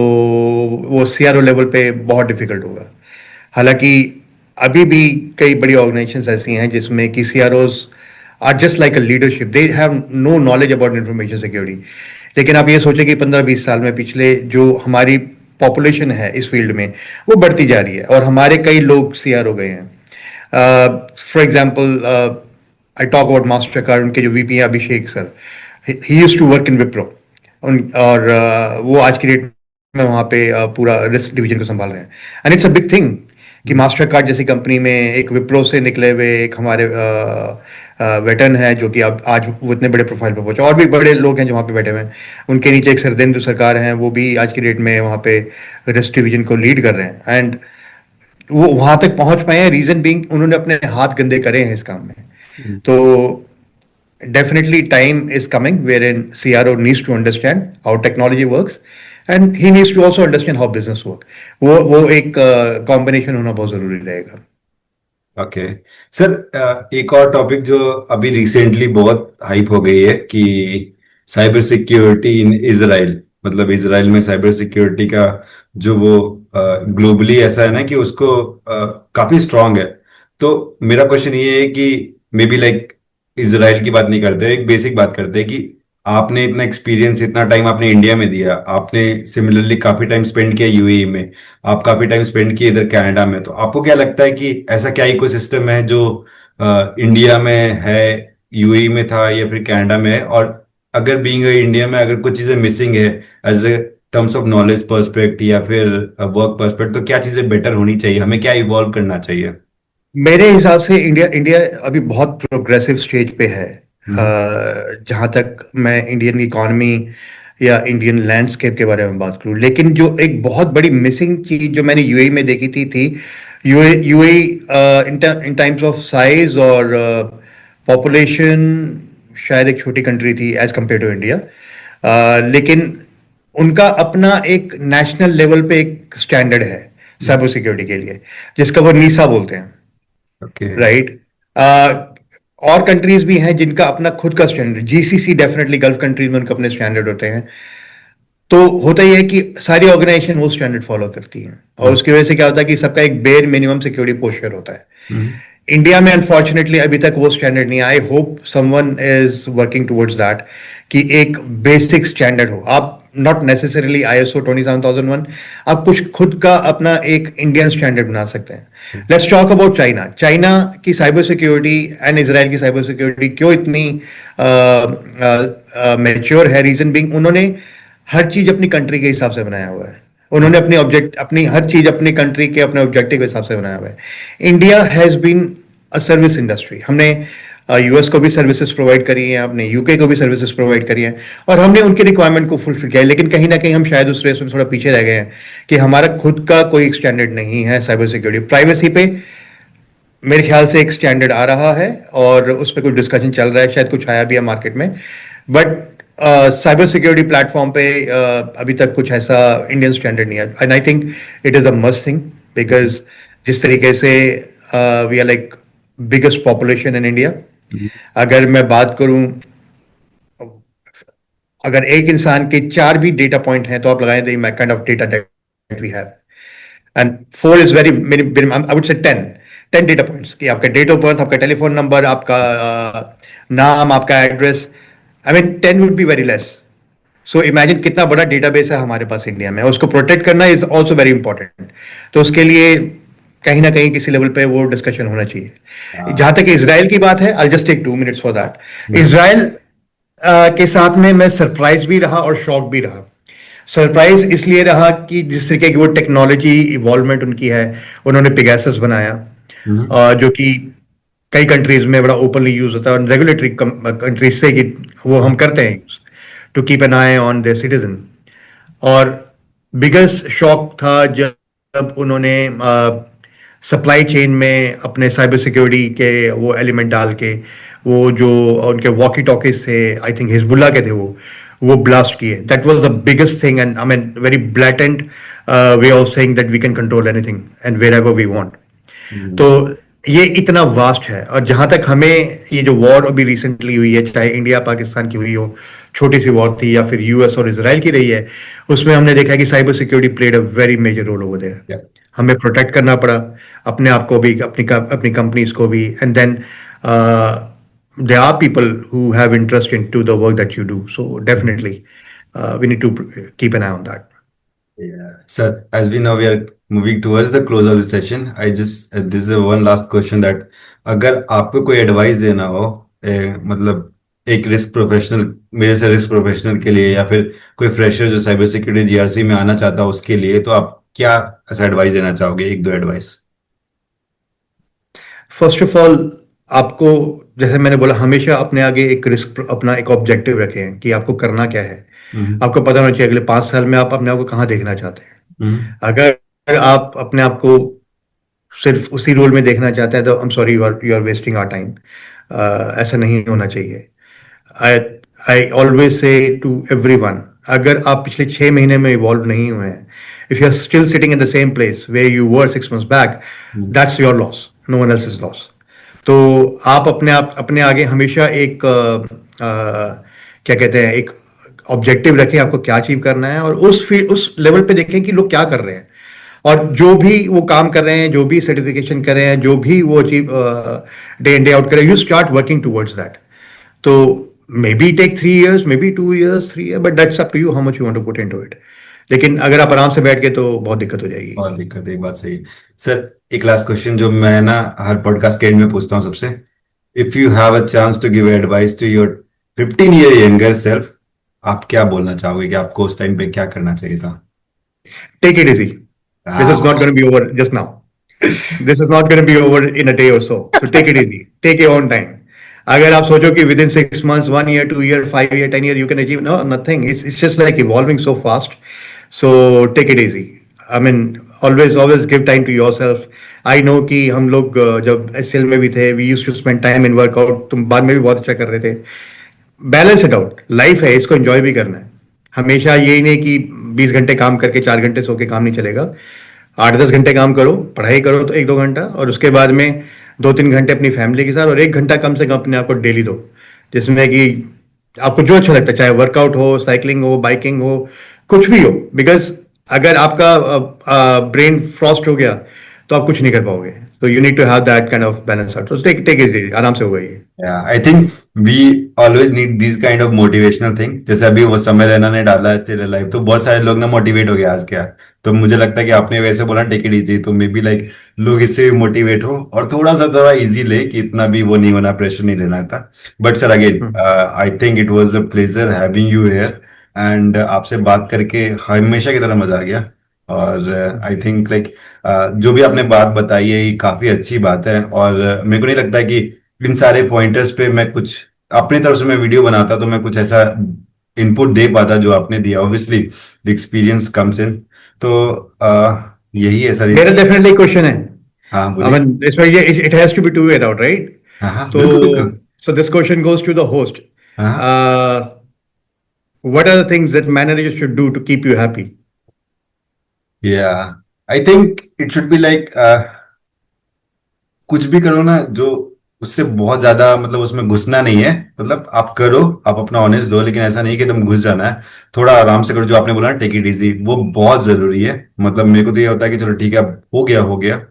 वो सीआरओ लेवल पे बहुत डिफिकल्ट होगा। हालांकि अभी भी कई बड़ी ऑर्गेनाइजेशंस ऐसी हैं जिसमें कि CROs are just like a leadership, they have no knowledge about information security. लेकिन आप ये सोचें कि 15-20 साल में पिछले जो हमारी पॉपुलेशन है इस फील्ड में, वो बढ़ती जा रही है, और हमारे कई लोग सीआर हो गए हैं। For example, I talk about Mastercard, उनके जो वीपी हैं Abhishek sir, he used to work in Wipro. और वो आज की डेट में वहाँ पे पूरा रिस्क डिवीजन को संभाल रहे हैं। And it's a big thing कि मास्टर कार्ड जैसी कंपनी में एक विप्रो से निकले हुए एक हमारे वेटन है, जो कि अब आज वो इतने बड़े प्रोफाइल पर पहुंचे। और भी बड़े लोग हैं जो वहाँ पे बैठे हुए हैं, उनके नीचे एक सरदेंदु सरकार हैं, वो भी आज की डेट में वहाँ पे रिस्क डिवीजन को लीड कर रहे हैं। एंड वो वहां तक पहुंच पाए हैं, रीजन बीइंग उन्होंने अपने हाथ गंदे करे हैं इस काम में। तो definitely time is coming wherein CRO needs to understand how technology works, and he needs to also understand how business work. वो एक कॉम्बिनेशन होना बहुत जरूरी रहेगा। ओके सर, एक और टॉपिक जो अभी रिसेंटली बहुत हाइप हो गई है कि साइबर सिक्योरिटी इन इजराइल, मतलब इजराइल में साइबर सिक्योरिटी का जो वो ग्लोबली ऐसा है ना कि उसको काफी स्ट्रांग है। तो मेरा क्वेश्चन ये है कि मे बी लाइक इजराइल की बात नहीं करते, एक बेसिक बात करते हैं कि आपने इतना एक्सपीरियंस इतना टाइम आपने इंडिया में दिया, आपने सिमिलरली काफी टाइम स्पेंड किया यूएई में, आप काफी टाइम स्पेंड किए इधर कनाडा में, तो आपको क्या लगता है कि ऐसा क्या इकोसिस्टम है जो इंडिया में है, यूएई में था या फिर कनाडा में है, और अगर बीइंग इंडिया में अगर कुछ चीजें मिसिंग है as a terms of knowledge perspective या फिर वर्क पर्सपेक्ट, तो क्या चीजें बेटर होनी चाहिए, हमें क्या इवॉल्व करना चाहिए? मेरे हिसाब से इंडिया इंडिया अभी बहुत प्रोग्रेसिव स्टेज पे है। हम्म। जहां तक मैं इंडियन इकोनॉमी या इंडियन लैंडस्केप के बारे में बात करूं, लेकिन जो एक बहुत बड़ी मिसिंग चीज जो मैंने यूएई में देखी थी UAE in times of size और पॉपुलेशन शायद एक छोटी कंट्री थी एज कंपेयर टू इंडिया, लेकिन उनका अपना एक नेशनल लेवल पे एक स्टैंडर्ड है साइबर सिक्योरिटी के लिए, जिसका वो नीसा बोलते हैं, ओके। राइट। और कंट्रीज भी हैं जिनका अपना खुद का standard, GCC definitely gulf countries में उनके अपने स्टैंडर्ड होते हैं। तो होता ही है कि सारी ऑर्गेनाइजेशन वो स्टैंडर्ड फॉलो करती हैं, और हम्म। उसकी वजह से क्या होता है कि सबका एक बेयर मिनिमम सिक्योरिटी पोस्चर होता है। हम्म। इंडिया में अनफॉर्चुनेटली अभी तक वो स्टैंडर्ड नहीं आई। Hope someone is working towards that कि एक बेसिक स्टैंडर्ड हो। आप नॉट नेसेसरीली आईएसओ 27001, आप कुछ खुद का अपना एक इंडियन स्टैंडर्ड बना सकते हैं। Let's talk about China. China की साइबर सिक्योरिटी एंड इसराइल की साइबर सिक्योरिटी क्यों इतनी मैच्योर है? रीजन बीइंग उन्होंने हर चीज अपनी कंट्री के हिसाब से बनाया हुआ है। उन्होंने अपनी हर चीज अपनी कंट्री के अपने ऑब्जेक्टिव के हिसाब से बनाया हुआ है। India has been a service industry. हमने यूएस को भी सर्विसेज प्रोवाइड करी हैं, हमने यूके को भी सर्विसेज प्रोवाइड करी हैं, और हमने उनकी रिक्वायरमेंट को फुलफिल किया है। लेकिन कहीं ना कहीं हम शायद उस रेस में थोड़ा पीछे रह गए हैं कि हमारा खुद का कोई स्टैंडर्ड नहीं है साइबर सिक्योरिटी। प्राइवेसी पे मेरे ख्याल से एक स्टैंडर्ड आ रहा है और उस पर कुछ डिस्कशन चल रहा है, शायद कुछ आया भी है मार्केट में, बट साइबर सिक्योरिटी प्लेटफॉर्म पे अभी तक कुछ ऐसा इंडियन स्टैंडर्ड नहीं है। And I think it is a must thing, because जिस तरीके से we are like biggest population in India. अगर मैं बात करूं, अगर एक इंसान के 4 भी डेटा पॉइंट हैं तो आप लगाएं the kind of data that we have, and 4 is very minimum, I would say 10 data points कि आपका डेट ऑफ बर्थ, आपका टेलीफोन नंबर, आपका नाम, आपका address. I mean 10 would be very less. So imagine कितना बड़ा डेटाबेस है हमारे पास इंडिया में, उसको प्रोटेक्ट करना इज ऑल्सो वेरी इंपॉर्टेंट। तो उसके लिए कहीं ना कहीं किसी लेवल पे वो डिस्कशन होना चाहिए। हाँ। जहां तक इसराइल की बात है, I just take 2 minutes for that. Israel के साथ में मैं सरप्राइज भी रहा और शॉक भी रहा। सरप्राइज इसलिए रहा कि जिस तरीके की वो टेक्नोलॉजी इवॉल्वमेंट उनकी है, उन्होंने पिगैसस बनाया, हम्म। जो कि कई कंट्रीज में बड़ा ओपनली यूज होता है, और रेगुलेटरी कंट्रीज से कि वो हम करते हैं to keep an eye on their citizen. और बिगेस्ट शॉक था जब उन्होंने सप्लाई चेन में अपने साइबर सिक्योरिटी के वो एलिमेंट डाल के, वो जो उनके वॉकी टॉकीज थे, आई थिंक हिजबुल्ला के थे, वो ब्लास्ट किए। That was the biggest thing, and I mean very blatant way of saying that we can control anything and wherever we want. Hmm. तो ये इतना वास्ट है। और जहां तक हमें ये जो वॉर अभी रिसेंटली हुई है, चाहे इंडिया पाकिस्तान की हुई हो, छोटी सी वॉर थी, या फिर यूएस और इसराइल की रही है, उसमें हमने देखा है कि cyber security played a very major role over there. Yeah. हमें प्रोटेक्ट करना पड़ा अपने आप को भी, अपनी कंपनीज को भी, and then there are people who have interest into the work that you do, so definitely we need to keep an eye on that. Yeah. Sir, as we know, we are moving towards the close of the session. I just, this is a one last question that अगर आपको कोई advice देना हो, मतलब एक risk professional, मेरे से risk professional के लिए, या फिर कोई फ्रेशर जो साइबर सिक्योरिटी जीआरसी में आना चाहता हो उसके लिए, तो आप क्या ऐसा एडवाइस देना चाहोगे, एक दो एडवाइस? फर्स्ट ऑफ ऑल, आपको, जैसे मैंने बोला, हमेशा अपने आगे एक रिस्क, अपना एक ऑब्जेक्टिव रखें कि आपको करना क्या है। हम्म। आपको पता होना चाहिए अगले 5 साल में आप अपने आप को कहाँ देखना चाहते हैं। हम्म। अगर आप अपने आप को सिर्फ उसी रोल में देखना चाहते हैं तो I am sorry, you are wasting our time. ऐसा नहीं होना चाहिए। I I always say to everyone, अगर आप पिछले 6 महीने में इवॉल्व नहीं हुए हैं, if you are still sitting in the same place way you were 6 months back, that's your loss, no one else is loss. तो आप अपने आगे हमेशा एक क्या कहते हैं, एक ऑब्जेक्टिव रखें, आपको क्या अचीव करना है, और उस लेवल पे देखें कि लोग क्या कर रहे हैं, और जो भी वो काम कर रहे हैं, जो भी सर्टिफिकेशन कर रहे हैं, जो भी वो achieve day in day out कर रहे हैं, you start working towards that. तो maybe take 3 years, maybe 2 years, 3 years, but that's up to you how much you want to put into it. लेकिन अगर आप आराम से बैठ गए तो बहुत दिक्कत हो जाएगी। और दिक्कत है, एक बात सही है। सर, एक लास्ट क्वेश्चन जो मैं ना हर पॉडकास्ट के एंड में पूछता हूँ सबसे, if you have a chance to give advice to your 15 year younger self, आप क्या बोलना चाहोगे कि आपको उस टाइम पे क्या करना चाहिए था? Take it easy. This is not हाँ। going to be over just now. This is not going to be over in a day or so. So take it easy. Take your own time. अगर आप सोचो कि within 6 months, 1 year, 2 year, 5 year, 10 year, you can achieve, no, nothing. It's just like evolving so fast. So take it easy. I mean, always give time to yourself. I know कि हम लोग जब SL में भी थे, we used to spend time in workout. तुम बाद में भी बहुत अच्छा कर रहे थे. Balance it out. लाइफ है, इसको एंजॉय भी करना है. हमेशा यही नहीं कि 20 घंटे काम करके 4 घंटे सो के काम नहीं चलेगा. 8-10 घंटे काम करो, पढ़ाई करो तो 1-2 घंटा, और उसके बाद में 2-3 घंटे अपनी फैमिली के साथ, और 1 घंटा कम से कम अपने आप को डेली दो, जिसमें कि आपको जो अच्छा लगता है, चाहे वर्कआउट हो, साइकिलिंग हो, बाइकिंग हो, कुछ भी हो. बिकॉज अगर आपका ब्रेन फ्रॉस्ट हो गया तो आप कुछ नहीं कर पाओगे. तो you need to have that kind of balance out. तो टेक टेक इट, आराम से होगा ये. Yeah, I think we always need these kind of motivational thing. जैसे अभी वो समय रैना ने डाला है स्टिल अलाइव, तो बहुत सारे लोग ना मोटिवेट हो गए आज क्या. तो मुझे लगता है कि आपने वैसे बोला टेक इट इजी, तो मे बी लाइक लोग इससे भी मोटिवेट हो और थोड़ा इजी ले, कि इतना भी वो नहीं होना, प्रेशर नहीं लेना था. But sir again I think it was a pleasure having you here, and आपसे बात करके हमेशा की तरह मजा आ गया. और आई थिंक लाइक जो भी आपने बात बताई है ये काफी अच्छी बात है, और मेरे को नहीं लगता कि इन सारे पॉइंटर्स पे मैं कुछ अपनी तरफ से मैं वीडियो बनाता तो मैं कुछ ऐसा इनपुट दे पाता जो आपने दिया. Obviously the experience comes in. तो यही है सर मेरा इस. डेफिनेटली क्वेश्चन है. हाँ I बोलिए. mean, इसमें ये it has to be two way out, right? हाँ हाँ तो बिल्कुल बिल्कुल. so this question goes to the host. हाँ. Uh, what are the things that managers should do to keep you happy? या आई think it should be like कुछ भी करो ना जो उससे बहुत ज्यादा मतलब उसमें घुसना नहीं है. मतलब आप करो, आप अपना ऑनेस्ट दो, लेकिन ऐसा नहीं कि तुम घुस जाना है. थोड़ा आराम से करो, जो आपने बोला ना टेक इट इजी, वो बहुत जरूरी है. मतलब मेरे को तो ये होता है कि चलो ठीक है अब हो गया हो गया,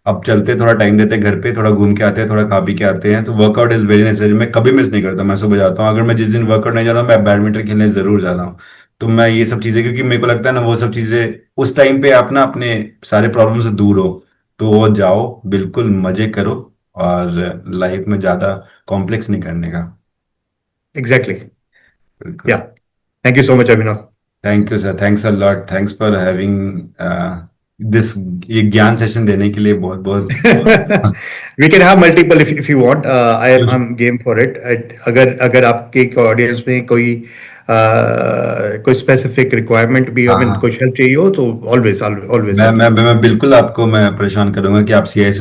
अब चलते थोड़ा टाइम देते हैं घर पे, थोड़ा घूम के आते हैं, थोड़ा खा पी के आते हैं. तो वर्कआउट इज वेरी नेसेसरी. मैं कभी मिस नहीं करता, मैं सुबह जाता हूँ. अगर मैं जिस दिन वर्कआउट नहीं जा रहा हूँ, मैं बैडमिंटन खेलने जरूर जा रहा हूँ. तो मैं ये सब चीजें, क्योंकि मेरे को लगता है ना वो सब चीजें उस टाइम पे आप ना अपने सारे प्रॉब्लम से दूर हो, तो वो जाओ, बिल्कुल मजे करो, और लाइफ में ज्यादा कॉम्प्लेक्स नहीं करने का. Exactly. बिल्कुल. Yeah. Thank you so much, Abhinav. Thank you sir, thanks a lot, thanks for having this, ये ज्ञान सेशन देने के लिए बहुत बहुत. We can have multiple if you want. I'm game for it. अगर अगर आपके ऑडियंस में कोई स्पेसिफिक रिक्वायरमेंट भी, I mean, हाँ. कुछ हेल्प चाहिए हो तो ऑलवेज ऑलवेज मैं बिल्कुल आपको मैं परेशान करूंगा कि आप सी एस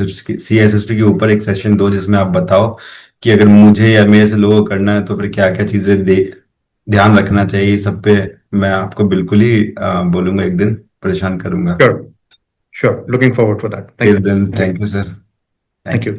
एस पी के ऊपर एक सेशन दो, जिसमें आप बताओ कि अगर मुझे या मेरे से लोगों को करना है तो फिर क्या क्या चीजें ध्यान रखना चाहिए सब पे. मैं आपको बिल्कुल ही बोलूंगा, एक दिन परेशान करूंगा. Sure. Sure. Looking forward for that. Thank till you. Then thank you sir. Thank thank you.